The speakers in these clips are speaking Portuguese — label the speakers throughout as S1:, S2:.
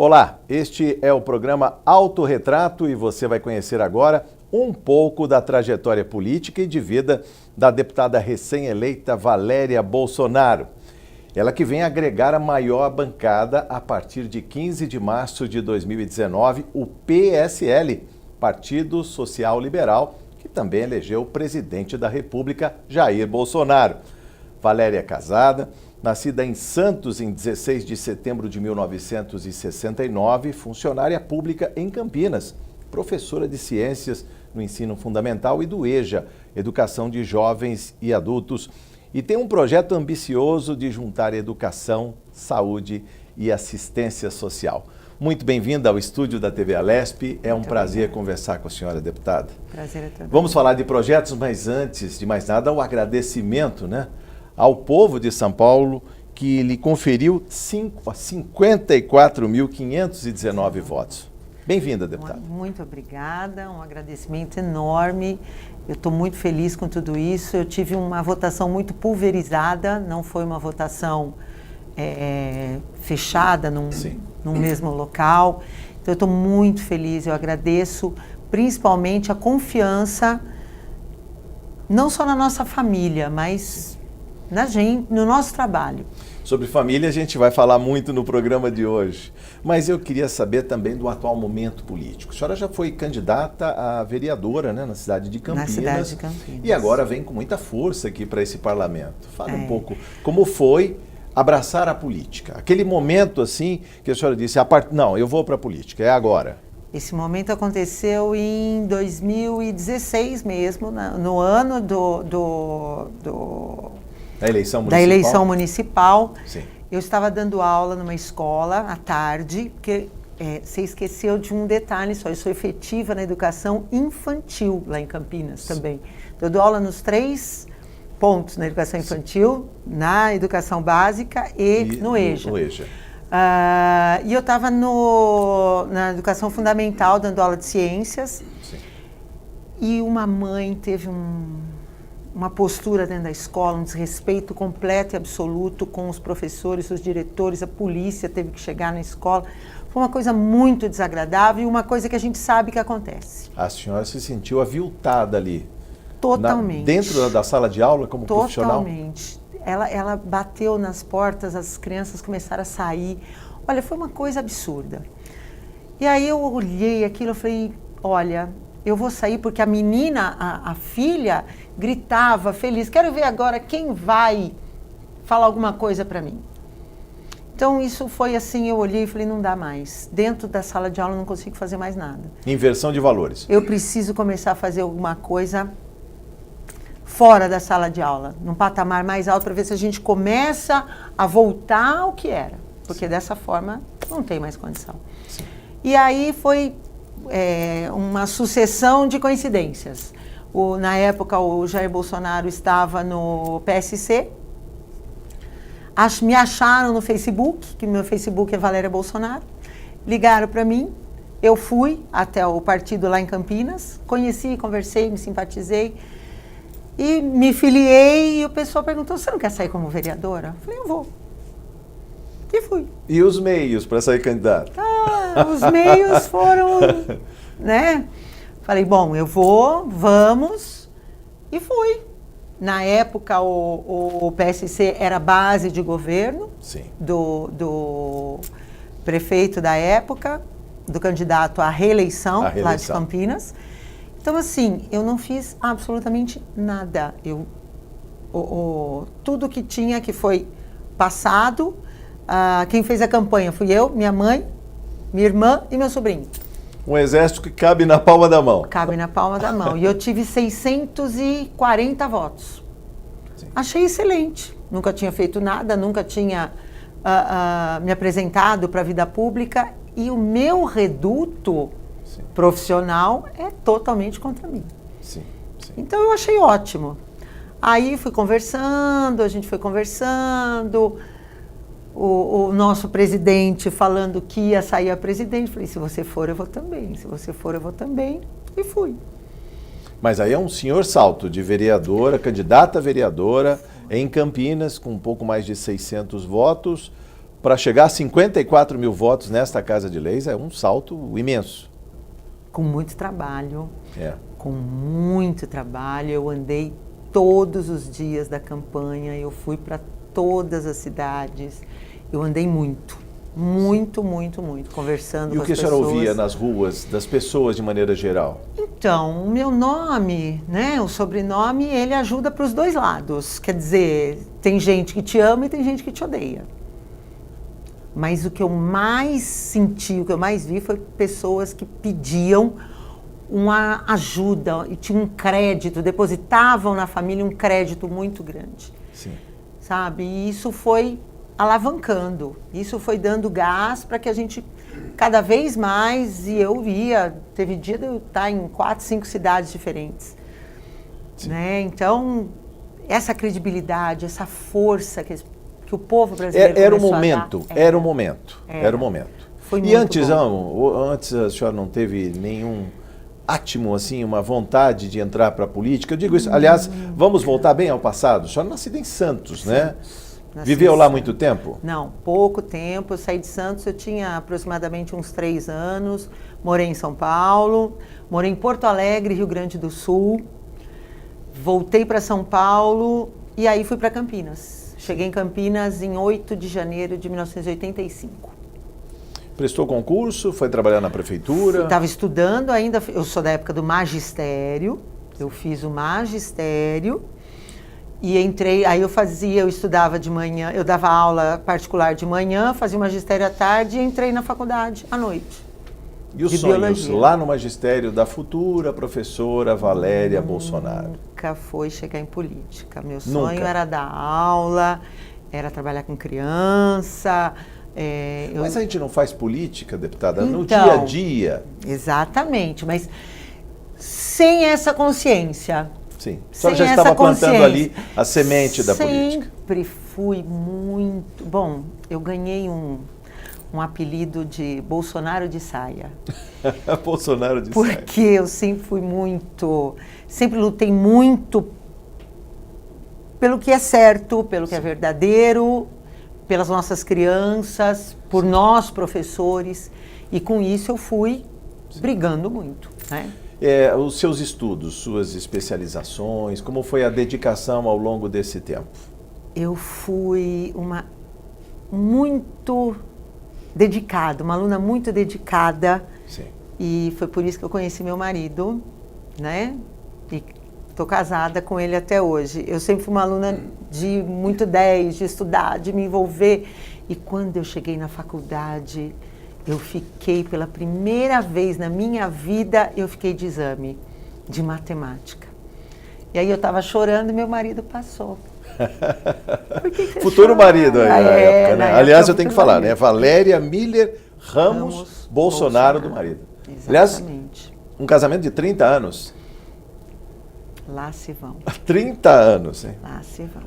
S1: Olá, este é o programa Autorretrato e você vai conhecer agora um pouco da trajetória política e de vida da deputada recém-eleita Valéria Bolsonaro. Ela que vem agregar a maior bancada a partir de 15 de março de 2019, o PSL, Partido Social Liberal, que também elegeu o presidente da República, Jair Bolsonaro. Valéria é casada, nascida em Santos em 16 de setembro de 1969, funcionária pública em Campinas, professora de ciências no ensino fundamental e do EJA, Educação de Jovens e Adultos, e tem um projeto ambicioso de juntar educação, saúde e assistência social. Muito bem-vinda ao estúdio da TV Alesp, é um prazer conversar com a senhora, deputada.
S2: Prazer é todo.
S1: Vamos falar de projetos, mas antes de mais nada, o agradecimento, ao povo de São Paulo, que lhe conferiu 54.519 votos. Bem-vinda, deputada.
S2: Muito obrigada, um agradecimento enorme. Eu estou muito feliz com tudo isso. Eu tive uma votação muito pulverizada, não foi uma votação fechada num mesmo local. Então, eu estou muito feliz, eu agradeço principalmente a confiança, não só na nossa família, mas na gente, no nosso trabalho.
S1: Sobre família a gente vai falar muito no programa de hoje, mas eu queria saber também do atual momento político. A senhora já foi candidata a vereadora, na cidade de Campinas.
S2: Na cidade de Campinas.
S1: E agora vem com muita força aqui para esse parlamento. Fale um pouco como foi abraçar a política. Aquele momento assim que a senhora disse, não, eu vou para a política, é agora.
S2: Esse momento aconteceu em 2016 mesmo, no ano
S1: da eleição municipal.
S2: Da eleição municipal.
S1: Sim.
S2: Eu estava dando aula numa escola à tarde, porque você esqueceu de um detalhe só, eu sou efetiva na educação infantil lá em Campinas também. Então, eu dou aula nos 3 pontos, na educação infantil, na educação básica e no EJA.
S1: No EJA.
S2: E eu estava na educação fundamental, dando aula de ciências.
S1: Sim.
S2: E uma mãe teve uma postura dentro da escola, um desrespeito completo e absoluto com os professores, os diretores, a polícia teve que chegar na escola. Foi uma coisa muito desagradável e uma coisa que a gente sabe que acontece.
S1: A senhora se sentiu aviltada ali?
S2: Totalmente.
S1: Dentro da sala de aula como profissional?
S2: Totalmente. Ela bateu nas portas, as crianças começaram a sair. Olha, foi uma coisa absurda. E aí eu olhei aquilo e falei, olha, eu vou sair porque a menina, a filha, gritava feliz. Quero ver agora quem vai falar alguma coisa para mim. Então isso foi assim, eu olhei e falei, não dá mais. Dentro da sala de aula eu não consigo fazer mais nada.
S1: Inversão de valores.
S2: Eu preciso começar a fazer alguma coisa fora da sala de aula, num patamar mais alto, para ver se a gente começa a voltar ao que era. Porque dessa forma não tem mais condição.
S1: Sim.
S2: E aí foi uma sucessão de coincidências. Na época, o Jair Bolsonaro estava no PSC. Me acharam no Facebook, que meu Facebook é Valéria Bolsonaro. Ligaram para mim. Eu fui até o partido lá em Campinas. Conheci, conversei, me simpatizei. E me filiei e o pessoal perguntou, você não quer sair como vereadora? Eu falei, eu vou. E fui.
S1: E os meios para sair candidata?
S2: Os meios foram, Falei, bom, eu vou, vamos, e fui. Na época, o PSC era base de governo.
S1: Sim.
S2: Do prefeito da época, do candidato à reeleição, lá de Campinas. Então, assim, eu não fiz absolutamente nada. Tudo que tinha, que foi passado, quem fez a campanha fui eu, minha mãe, minha irmã e meu sobrinho.
S1: Um exército que cabe na palma da mão.
S2: Cabe na palma da mão. E eu tive 640 votos.
S1: Sim.
S2: Achei excelente. Nunca tinha feito nada, nunca tinha me apresentado para a vida pública. E o meu reduto profissional é totalmente contra mim.
S1: Sim.
S2: Então eu achei ótimo. Aí fui conversando, a gente foi conversando, o nosso presidente falando que ia sair a presidente, falei, se você for eu vou também, se você for eu vou também, e fui.
S1: Mas aí é um senhor salto de vereadora, candidata a vereadora em Campinas, com um pouco mais de 600 votos, para chegar a 54 mil votos nesta Casa de Leis é um salto imenso.
S2: Com muito trabalho.
S1: É.
S2: Com muito trabalho. Eu andei todos os dias da campanha, eu fui para todas as cidades, eu andei muito, conversando
S1: com as pessoas. E o que a senhora ouvia nas ruas das pessoas de maneira geral?
S2: Então, o meu nome, né, o sobrenome, ele ajuda para os dois lados. Quer dizer, tem gente que te ama e tem gente que te odeia. Mas o que eu mais senti, o que eu mais vi foi pessoas que pediam uma ajuda e tinha um crédito, depositavam na família um crédito muito grande.
S1: Sim.
S2: Sabe? E isso foi alavancando, isso foi dando gás para que a gente cada vez mais, e eu ia, teve dia de eu estar em 4, 5 cidades diferentes. Né? Então, essa credibilidade, essa força que o povo brasileiro
S1: era o momento, era o momento.
S2: Foi
S1: e
S2: muito
S1: antes,
S2: bom.
S1: Antes a senhora não teve nenhum átimo, assim, uma vontade de entrar para a política? Eu digo isso, aliás, vamos voltar bem ao passado. A senhora nascida em Santos, né? Viveu lá muito tempo?
S2: Não, pouco tempo. Eu saí de Santos, eu tinha aproximadamente uns 3 anos. Morei em São Paulo, morei em Porto Alegre, Rio Grande do Sul. Voltei para São Paulo e aí fui para Campinas. Cheguei em Campinas em 8 de janeiro de 1985.
S1: Prestou concurso, foi trabalhar na prefeitura?
S2: Estava estudando ainda, eu sou da época do magistério, eu fiz o magistério e entrei, aí eu estudava de manhã, eu dava aula particular de manhã, fazia o magistério à tarde e entrei na faculdade à noite.
S1: E os sonhos biologia. Lá no magistério da futura professora Valéria Bolsonaro?
S2: Nunca foi chegar em política. Meu sonho era dar aula, era trabalhar com criança.
S1: Mas a gente não faz política, deputada, então, no dia a dia.
S2: Exatamente, mas sem essa consciência.
S1: Sim, a senhora já estava plantando ali a semente da política.
S2: Sempre fui muito... Bom, eu ganhei um apelido de Bolsonaro de saia.
S1: Bolsonaro de saia.
S2: Porque eu sempre fui muito... Sempre lutei muito pelo que é certo, pelo que é verdadeiro, pelas nossas crianças, por nós, professores. E com isso eu fui brigando muito, né?
S1: Os seus estudos, suas especializações, como foi a dedicação ao longo desse tempo?
S2: Eu fui uma aluna muito dedicada.
S1: Sim.
S2: E foi por isso que eu conheci meu marido, né? E estou casada com ele até hoje. Eu sempre fui uma aluna de muito 10, de estudar, de me envolver. E quando eu cheguei na faculdade, eu fiquei pela primeira vez na minha vida, eu fiquei de exame de matemática. E aí eu estava chorando e meu marido passou.
S1: Futuro marido aí na época, né? Aliás, eu tenho que falar, né? Valéria Miller Ramos Bolsonaro do marido.
S2: Exatamente.
S1: Aliás, um casamento de 30 anos.
S2: Lá se vão.
S1: 30 anos, hein?
S2: Lá se vão.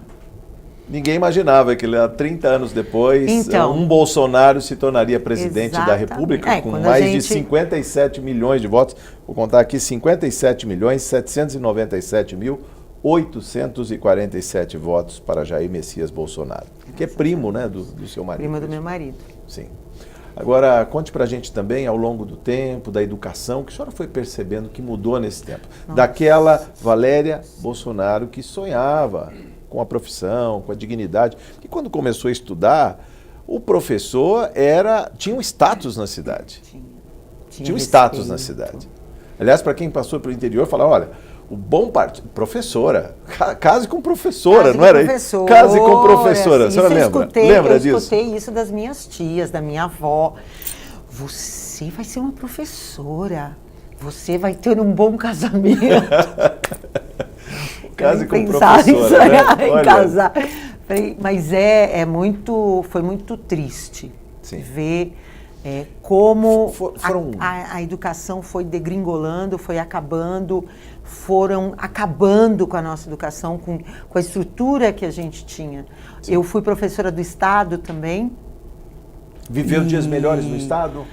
S1: Ninguém imaginava que 30 anos depois, um Bolsonaro se tornaria presidente da República com mais de 57 milhões de votos. Vou contar aqui, 57.797.847 votos para Jair Messias Bolsonaro, que é primo, né, do seu marido.
S2: Primo do meu marido.
S1: Sim. Agora, conte pra gente também, ao longo do tempo, da educação, que a senhora foi percebendo que mudou nesse tempo. Nossa. Daquela Valéria Bolsonaro que sonhava com a profissão, com a dignidade. E quando começou a estudar, o professor tinha um status na cidade. Tinha um status na cidade. Aliás, para quem passou pelo interior, fala, olha, o bom partido, professora, case com professora, não era isso? Case com professora, a senhora lembra? Lembra disso?
S2: Eu escutei isso das minhas tias, da minha avó. Você vai ser uma professora, você vai ter um bom casamento.
S1: Case com professora, né?
S2: Em casar. Mas foi muito triste ver como a educação foi degringolando, foi acabando, foram acabando com a nossa educação, com a estrutura que a gente tinha. Sim. Eu fui professora do Estado também.
S1: Viveu dias melhores no Estado?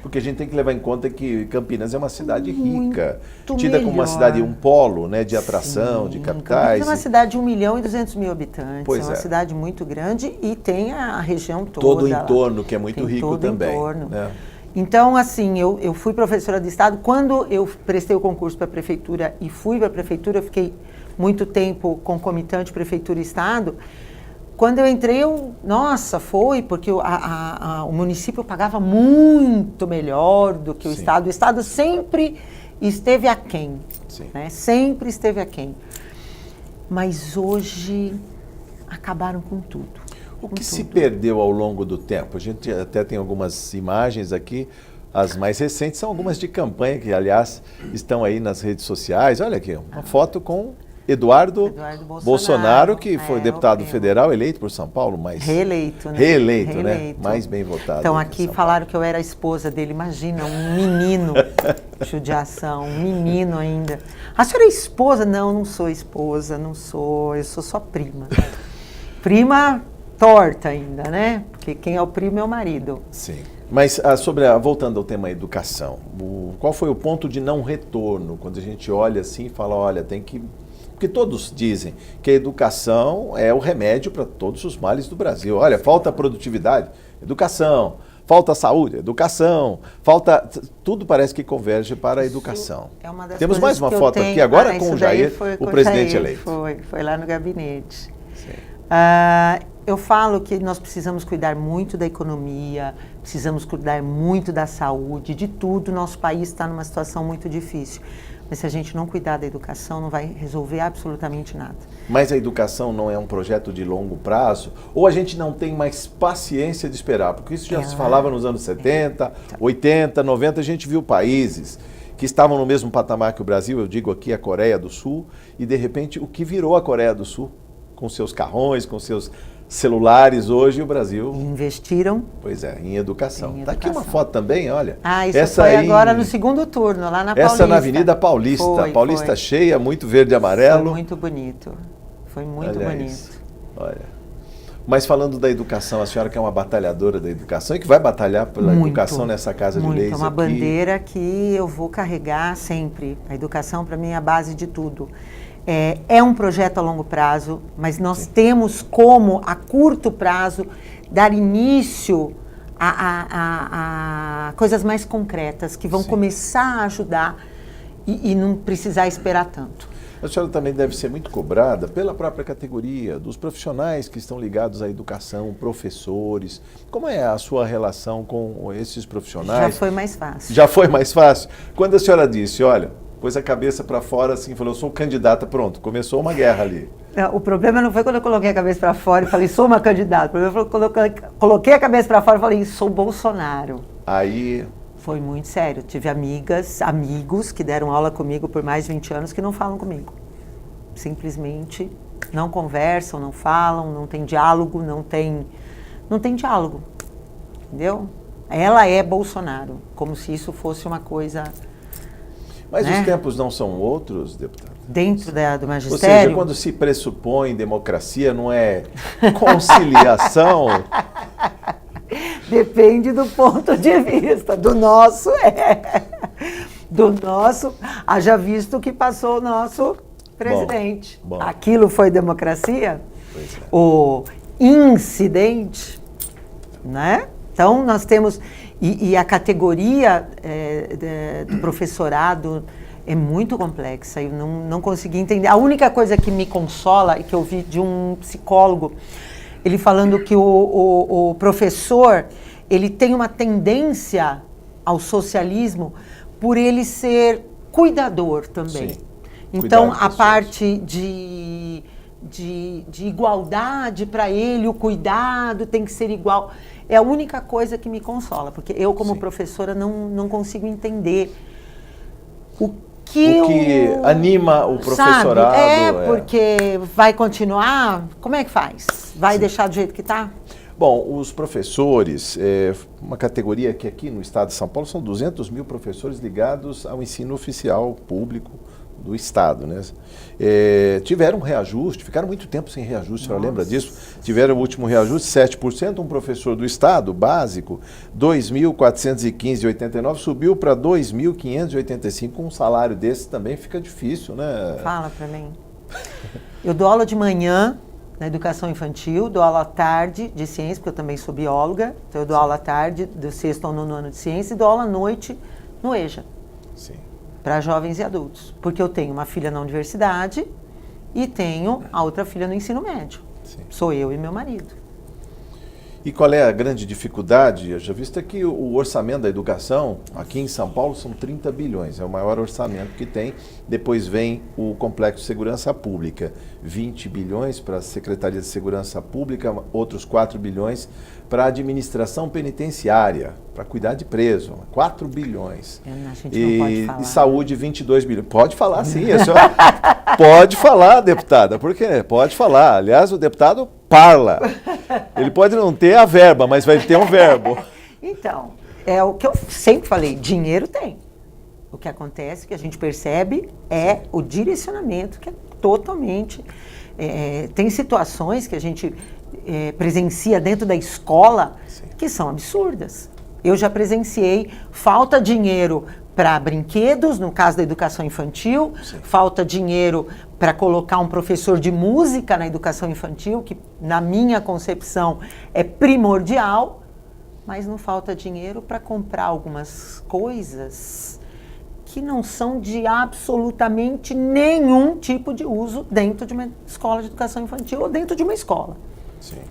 S1: Porque a gente tem que levar em conta que Campinas é uma cidade
S2: Muito
S1: rica, tida como uma cidade, um polo, né, de atração, de capitais.
S2: Campinas é uma cidade de 1.200.000 habitantes,
S1: Pois
S2: é uma cidade muito grande e tem a região toda.
S1: Todo o entorno, que é muito
S2: tem
S1: rico
S2: todo
S1: também.
S2: O entorno.
S1: Né?
S2: Então, assim, eu fui professora de Estado. Quando eu prestei o concurso para a Prefeitura e fui para a Prefeitura, eu fiquei muito tempo concomitante Prefeitura e Estado. Quando eu entrei, nossa, foi, porque o município pagava muito melhor do que o Estado. O Estado sempre esteve aquém, né? Sempre esteve aquém. Mas hoje acabaram com tudo.
S1: O que se perdeu ao longo do tempo? A gente até tem algumas imagens aqui, as mais recentes são algumas de campanha, que aliás estão aí nas redes sociais. Olha aqui, uma foto com Eduardo Bolsonaro, que foi deputado federal, eleito por São Paulo, mas...
S2: Reeleito, né?
S1: Reeleito, né? Mais bem votado.
S2: Então aqui falaram que eu era a esposa dele, imagina, um menino, judiação, um menino ainda. A senhora é esposa? Não, não sou esposa, não sou, eu sou só prima. Prima torta ainda, né? Porque quem é o primo é o marido.
S1: Sim. Mas voltando ao tema educação, qual foi o ponto de não retorno? Quando a gente olha assim e fala, olha, tem que... Porque todos dizem que a educação é o remédio para todos os males do Brasil. Olha, falta produtividade, educação. Falta saúde, educação. Falta... Tudo parece que converge para a educação.
S2: É uma das
S1: Temos mais uma
S2: que
S1: foto aqui agora com o Jair, o presidente eleito.
S2: Foi lá no gabinete. Eu falo que nós precisamos cuidar muito da economia, precisamos cuidar muito da saúde, de tudo. Nosso país está numa situação muito difícil. Mas se a gente não cuidar da educação, não vai resolver absolutamente nada.
S1: Mas a educação não é um projeto de longo prazo? Ou a gente não tem mais paciência de esperar? Porque isso já se falava nos anos 70, 80, 90. A gente viu países que estavam no mesmo patamar que o Brasil, eu digo aqui a Coreia do Sul, e de repente o que virou a Coreia do Sul? Com seus carrões, com seus celulares, hoje o Brasil...
S2: Investiram.
S1: Pois é, em educação. Está aqui uma foto também, olha.
S2: Isso essa foi agora no segundo turno, lá na Paulista.
S1: Essa na Avenida Paulista. Paulista cheia, muito verde e amarelo.
S2: Foi muito bonito. Foi muito bonito.
S1: Isso. Olha. Mas falando da educação, a senhora que é uma batalhadora da educação e que vai batalhar pela educação nessa Casa de Leis.
S2: É uma bandeira que eu vou carregar sempre. A educação, para mim, é a base de tudo. É um projeto a longo prazo, mas nós temos como, a curto prazo, dar início a coisas mais concretas, que vão começar a ajudar e não precisar esperar tanto.
S1: A senhora também deve ser muito cobrada pela própria categoria, dos profissionais que estão ligados à educação, professores. Como é a sua relação com esses profissionais?
S2: Já foi mais fácil.
S1: Já foi mais fácil? Quando a senhora disse, olha... pôs a cabeça para fora assim, falou, eu sou candidata, pronto, começou uma guerra ali.
S2: O problema não foi quando eu coloquei a cabeça para fora e falei, sou uma candidata. O problema foi quando eu coloquei a cabeça para fora e falei, sou Bolsonaro.
S1: Aí...
S2: Foi muito sério. Tive amigos que deram aula comigo por mais de 20 anos que não falam comigo. Simplesmente não conversam, não falam, não tem diálogo, não tem diálogo. Entendeu? Ela é Bolsonaro, como se isso fosse uma coisa...
S1: Mas os tempos não são outros, deputado?
S2: Dentro do magistério?
S1: Ou seja, quando se pressupõe democracia, não é conciliação?
S2: Depende do ponto de vista. Do nosso Do nosso, haja visto que passou o nosso presidente.
S1: Bom.
S2: Aquilo foi democracia?
S1: Pois é.
S2: O incidente, né? Então, nós temos... E a categoria do professorado é muito complexa. Eu não consegui entender. A única coisa que me consola e que eu vi de um psicólogo, ele falando que o professor, ele tem uma tendência ao socialismo por ele ser cuidador também.
S1: Sim.
S2: Então, a parte de igualdade para ele, o cuidado tem que ser igual. É a única coisa que me consola, porque eu, como professora, não consigo entender o que
S1: anima o professorado.
S2: Porque vai continuar? Como é que faz? Vai deixar do jeito que está?
S1: Bom, os professores, uma categoria que aqui no estado de São Paulo são 200 mil professores ligados ao ensino oficial público do Estado, né? Tiveram um reajuste, ficaram muito tempo sem reajuste, a senhora lembra disso? Tiveram o último reajuste, 7%, um professor do Estado, básico, R$ 2.415,89, subiu para R$ 2.585, com um salário desse também fica difícil, né?
S2: Fala para mim. Eu dou aula de manhã na educação infantil, dou aula à tarde de ciência, porque eu também sou bióloga, então eu dou aula à tarde, do 6º ao 9º ano de ciência, e dou aula à noite no EJA. Sim. Para jovens e adultos, porque eu tenho uma filha na universidade e tenho a outra filha no ensino médio. Sim. Sou eu e meu marido.
S1: E qual é a grande dificuldade? Já visto que o orçamento da educação aqui em São Paulo são 30 bilhões, é o maior orçamento que tem. Depois vem o Complexo de Segurança Pública, 20 bilhões para a Secretaria de Segurança Pública, outros 4 bilhões para a administração penitenciária, para cuidar de preso, 4 bilhões.
S2: A gente não pode falar.
S1: E saúde, 22 bilhões. Pode falar sim, a senhora pode falar, deputada, por quê? Pode falar. Aliás, o deputado parla. Ele pode não ter a verba, mas vai ter um verbo.
S2: Então, é o que eu sempre falei, dinheiro tem. O que acontece, que a gente percebe, é o direcionamento, que é totalmente... tem situações que a gente presencia dentro da escola, sim, que são absurdas. Eu já presenciei falta de dinheiro para brinquedos, no caso da educação infantil, sim, falta dinheiro para colocar um professor de música na educação infantil, que na minha concepção é primordial, mas não falta dinheiro para comprar algumas coisas que não são de absolutamente nenhum tipo de uso dentro de uma escola de educação infantil ou dentro de uma escola.
S1: Sim.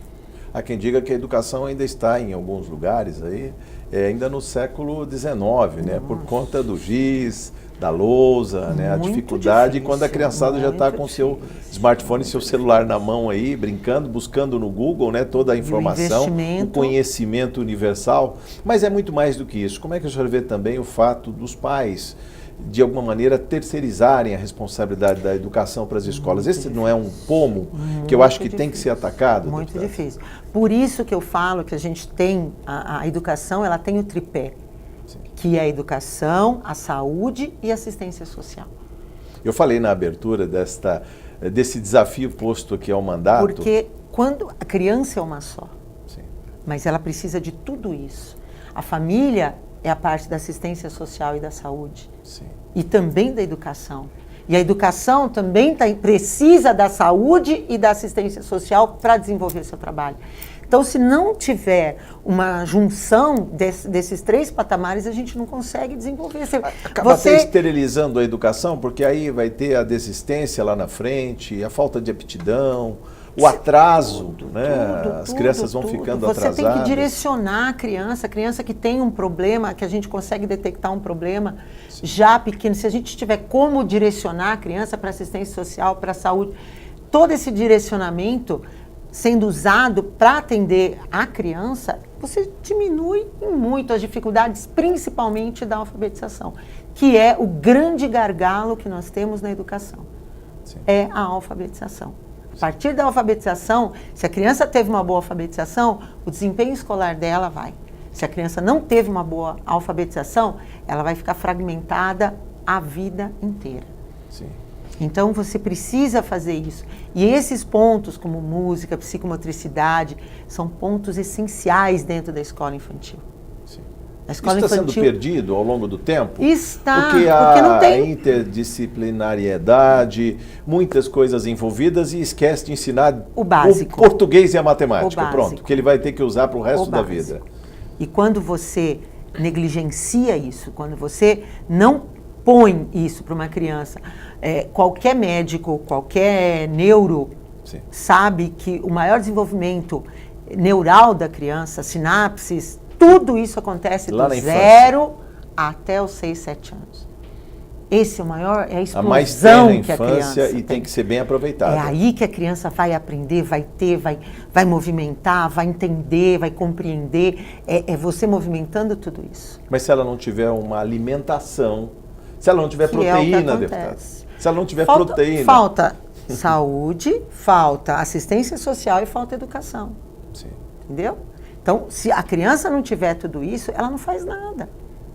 S1: Há quem diga que a educação ainda está, em alguns lugares, aí, ainda no século XIX, né? Por conta do giz, da lousa, né? A dificuldade, difícil, quando a criançada já está com seu smartphone, seu celular na mão aí, brincando, buscando no Google, né? Toda a informação, o conhecimento universal. Mas é muito mais do que isso. Como é que a senhora vê também o fato dos pais, de alguma maneira, terceirizarem a responsabilidade da educação para as escolas? Esse não é um pomo que eu acho que tem que ser atacado?
S2: Muito difícil. Por isso que eu falo que a gente tem, a educação, ela tem o tripé, sim, que é a educação, a saúde e a assistência social.
S1: Eu falei na abertura desse desafio posto aqui ao mandato.
S2: Porque quando a criança é uma só,
S1: sim,
S2: mas ela precisa de tudo isso. A família é a parte da assistência social e da saúde. Sim. E também da educação. E a educação também precisa da saúde e da assistência social para desenvolver seu trabalho. Então, se não tiver uma junção desses 3 patamares, a gente não consegue desenvolver.
S1: Acaba até esterilizando a educação, porque aí vai ter a desistência lá na frente, a falta de aptidão, o atraso, né? As crianças vão ficando atrasadas.
S2: Você tem que direcionar a criança que tem um problema, que a gente consegue detectar um problema, sim, já pequeno. Se a gente tiver como direcionar a criança para assistência social, para a saúde, todo esse direcionamento sendo usado para atender a criança, você diminui muito as dificuldades, principalmente da alfabetização, que é o grande gargalo que nós temos na educação. Sim. É a alfabetização. A partir da alfabetização, se a criança teve uma boa alfabetização, o desempenho escolar dela vai. Se a criança não teve uma boa alfabetização, ela vai ficar fragmentada a vida inteira. Sim. Então, você precisa fazer isso. E esses pontos, como música, psicomotricidade, são pontos essenciais dentro da escola infantil.
S1: Isso está sendo perdido ao longo do tempo?
S2: Está,
S1: porque não tem interdisciplinariedade, muitas coisas envolvidas, e esquece de ensinar
S2: o básico,
S1: o português e a matemática, pronto, que ele vai ter que usar para o resto da vida.
S2: E quando você negligencia isso, quando você não põe isso para uma criança, qualquer médico, qualquer neuro, sim, sabe que o maior desenvolvimento neural da criança, sinapses, tudo isso acontece do 0 até os 6, 7 anos. Esse é o maior, é a explosão
S1: mais que a
S2: infância
S1: e tem que ser bem aproveitada.
S2: É aí que a criança vai aprender, vai movimentar, vai entender, vai compreender. É você movimentando tudo isso.
S1: Mas se ela não tiver uma alimentação, se ela não tiver proteína, deputada, se ela não tiver proteína...
S2: Falta saúde, falta assistência social e falta educação.
S1: Sim.
S2: Entendeu? Então, se a criança não tiver tudo isso, ela não faz nada.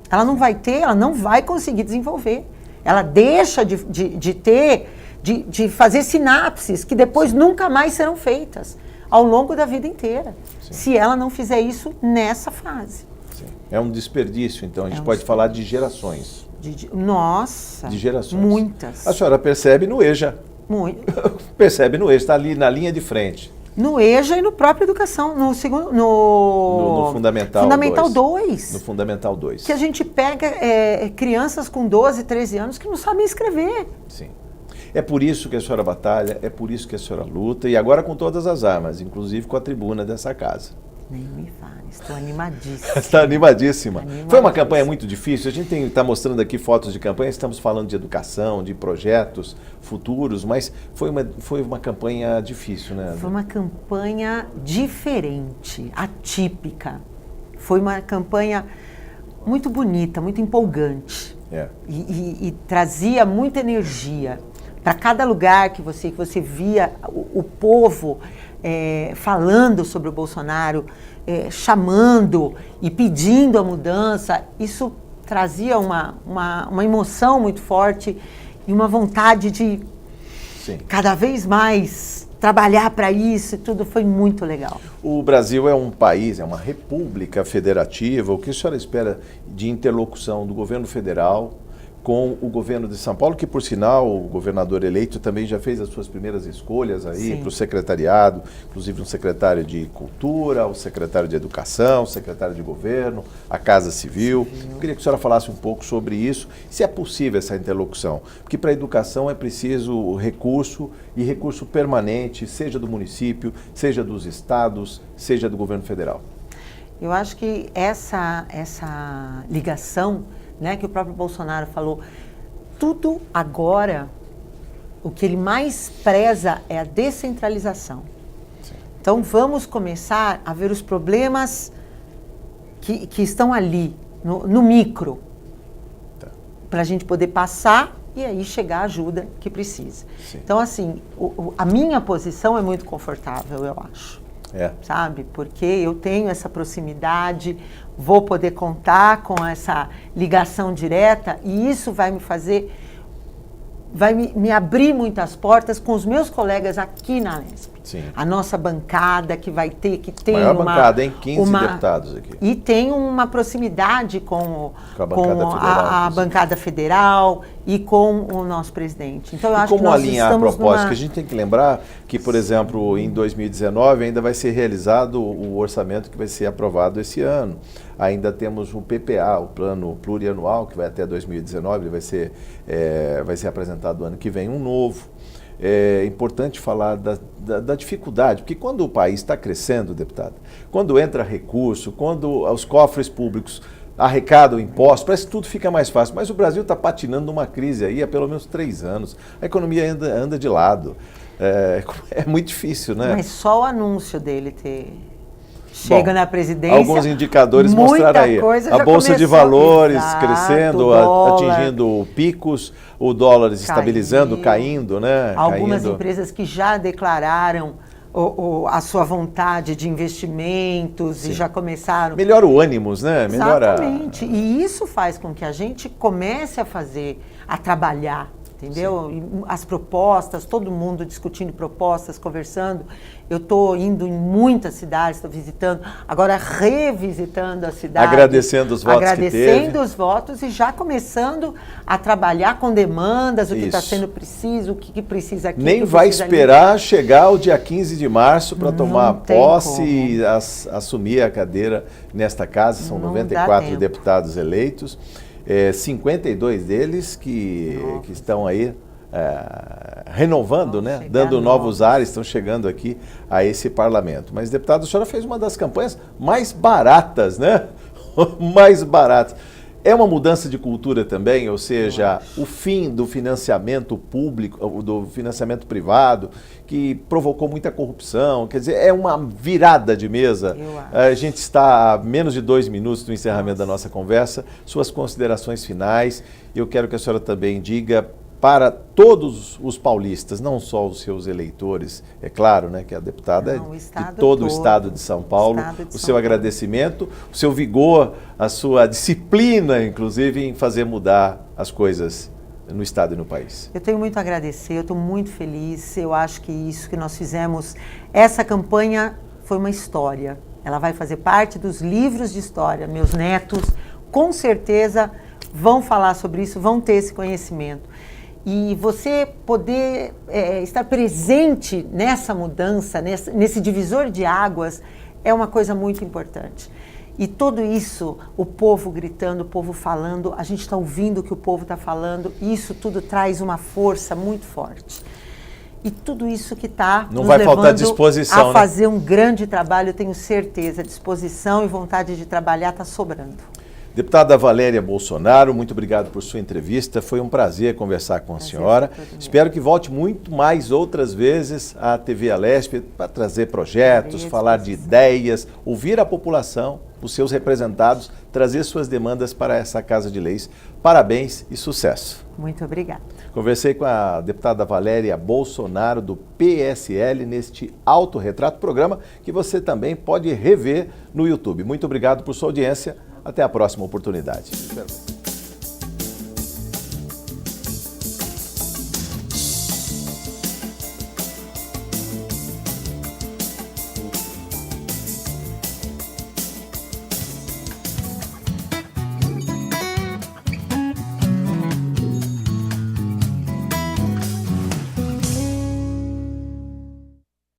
S2: Ela não vai ter, ela não vai conseguir desenvolver. Ela deixa de fazer sinapses que depois nunca mais serão feitas ao longo da vida inteira, se ela não fizer isso nessa fase.
S1: Sim. É um desperdício, então a gente pode falar de gerações.
S2: Nossa,
S1: de gerações.
S2: Muitas.
S1: A senhora percebe no EJA.
S2: Muito.
S1: Percebe no EJA, está ali na linha de frente.
S2: No EJA e no próprio Educação, no Fundamental 2.
S1: No Fundamental 2.
S2: Que a gente pega crianças com 12, 13 anos que não sabem escrever.
S1: Sim. É por isso que a senhora batalha, é por isso que a senhora luta, e agora com todas as armas, inclusive com a tribuna dessa casa.
S2: Nem me fale, estou animadíssima.
S1: Está animadíssima. Foi uma campanha muito difícil, a gente está mostrando aqui fotos de campanha, estamos falando de educação, de projetos futuros, mas foi uma campanha difícil, né?
S2: Foi uma campanha diferente, atípica. Foi uma campanha muito bonita, muito empolgante. E trazia muita energia. Para cada lugar que você via o povo falando sobre o Bolsonaro, chamando e pedindo a mudança, isso trazia uma emoção muito forte e uma vontade de cada vez mais trabalhar para isso, e tudo foi muito legal.
S1: O Brasil é um país, é uma república federativa. O que a senhora espera de interlocução do governo federal com o governo de São Paulo, que, por sinal, o governador eleito também já fez as suas primeiras escolhas aí para o secretariado, inclusive um secretário de Cultura, o secretário de Educação, o secretário de Governo, a Casa Civil. Eu queria que a senhora falasse um pouco sobre isso, se é possível essa interlocução, porque para a educação é preciso recurso, e recurso permanente, seja do município, seja dos estados, seja do governo federal.
S2: Eu acho que essa ligação, né, que o próprio Bolsonaro falou, tudo agora, o que ele mais preza é a descentralização. Sim. Então vamos começar a ver os problemas que estão ali, no micro, para a gente poder passar e aí chegar a ajuda que precisa. Sim. Então, assim, a minha posição é muito confortável, eu acho. Sabe? Porque eu tenho essa proximidade, vou poder contar com essa ligação direta e isso vai me fazer, vai me abrir muitas portas com os meus colegas aqui na Alesp.
S1: Sim.
S2: A nossa bancada que vai ter, que tem
S1: maior bancada, hein? 15 deputados aqui.
S2: E tem uma proximidade com
S1: a
S2: bancada federal e com o nosso presidente. Então, eu acho que
S1: como
S2: nós
S1: alinhar a
S2: estamos
S1: propósito? Que a gente tem que lembrar que, por exemplo, em 2019 ainda vai ser realizado o orçamento que vai ser aprovado esse ano. Ainda temos o PPA, o Plano Plurianual, que vai até 2019, ele vai ser apresentado ano que vem, um novo. É importante falar da dificuldade, porque quando o país está crescendo, deputada, quando entra recurso, quando os cofres públicos arrecadam impostos, parece que tudo fica mais fácil. Mas o Brasil está patinando numa crise aí há pelo menos 3 anos. A economia anda de lado. É muito difícil, né?
S2: Mas só o anúncio dele chega na presidência.
S1: Alguns indicadores mostraram aí. A Bolsa de Valores crescendo, atingindo picos, o dólar estabilizando, caindo, né?
S2: Algumas empresas que já declararam a sua vontade de investimentos e já começaram...
S1: Melhora o ânimos, né?
S2: Exatamente. E isso faz com que a gente comece a trabalhar, entendeu? As propostas, todo mundo discutindo propostas, conversando. Eu estou indo em muitas cidades, estou visitando, agora revisitando a cidade.
S1: Agradecendo os votos que teve.
S2: Agradecendo os votos e já começando a trabalhar com demandas, o que está sendo preciso, o que precisa aqui.
S1: Nem vai esperar chegar o dia 15 de março para tomar posse e assumir a cadeira nesta casa. São 94 deputados eleitos. 52 deles que estão aí renovando, né? Dando novos ares, estão chegando aqui a esse parlamento. Mas, deputado, a senhora fez uma das campanhas mais baratas, né? Mais baratas. É uma mudança de cultura também, ou seja, o fim do financiamento público, do financiamento privado, que provocou muita corrupção, quer dizer, é uma virada de mesa. A gente está a menos de 2 minutos do encerramento da nossa conversa. Suas considerações finais. Eu quero que a senhora também diga para todos os paulistas, não só os seus eleitores, é claro, né, que a deputada é de todo o estado de São Paulo, o seu agradecimento, o seu vigor, a sua disciplina, inclusive, em fazer mudar as coisas no estado e no país?
S2: Eu tenho muito a agradecer, eu estou muito feliz. Eu acho que isso que nós fizemos, essa campanha foi uma história. Ela vai fazer parte dos livros de história. Meus netos, com certeza, vão falar sobre isso, vão ter esse conhecimento. E você poder estar presente nessa mudança, nesse divisor de águas, é uma coisa muito importante. E tudo isso, o povo gritando, o povo falando, a gente está ouvindo o que o povo está falando, e isso tudo traz uma força muito forte. E tudo isso que está nos
S1: vai faltar
S2: levando
S1: disposição,
S2: a fazer um grande trabalho, eu tenho certeza, disposição e vontade de trabalhar está sobrando.
S1: Deputada Valéria Bolsonaro, muito obrigado por sua entrevista. Foi um prazer conversar com a senhora. Espero que volte muito mais outras vezes à TV Alesp para trazer projetos, falar de ideias, ouvir a população, os seus representados, trazer suas demandas para essa Casa de Leis. Parabéns e sucesso.
S2: Muito obrigada.
S1: Conversei com a deputada Valéria Bolsonaro, do PSL, neste Autorretrato, programa que você também pode rever no YouTube. Muito obrigado por sua audiência. Até a próxima oportunidade.